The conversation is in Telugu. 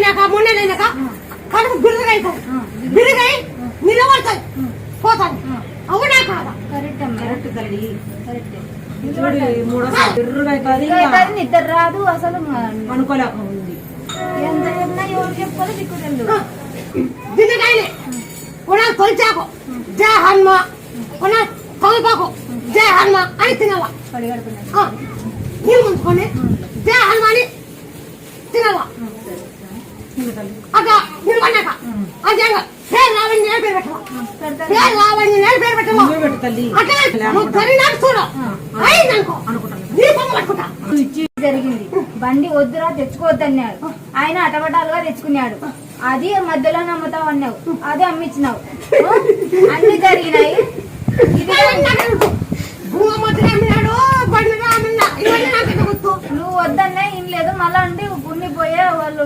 అయినాక మొన్నలైనాక కడుపు బిరుగై నిలబడతాయి పోతాను. అవునా కాదా? కరెక్ట్ తల్లి, కరెక్ట్. నిద్ర రాదు అసలు, అనుకోలేక ఉంది. ఎంత చెప్పినా ఎవరు చెప్పుకోవాలి దిక్కులేదు. దిగగానే ఉన్నా తొలిచాకు జయ హనుమ, ఉన్నా తొలిపాకు జయ హనుమ అని తినాలా. నీళ్ళు ముంచుకొని జయ హనుమ అని తినాలా. అట్లా నిలబడినాక అదేగా పేరు రావని నేను పేరు పెట్టాలా, పేరు రావని నేను పేరు పెట్టాలా. అట్లా నువ్వు జరిగినాక చూడు అయిందనుకో నీ బొమ్మ పట్టుకుంటా. జరిగింది బండి వద్దురా తెచ్చుకోవద్దన్నాడు, ఆయన అటపటాలుగా తెచ్చుకున్నాడు. అది మధ్యలో నమ్ముతావు అన్నావు, అది అమ్మించినావు. అన్ని జరిగినాయి. నువ్వు వద్దన్నా ఏం లేదు, మళ్ళా అంటే ఉన్ని పోయే వాళ్ళు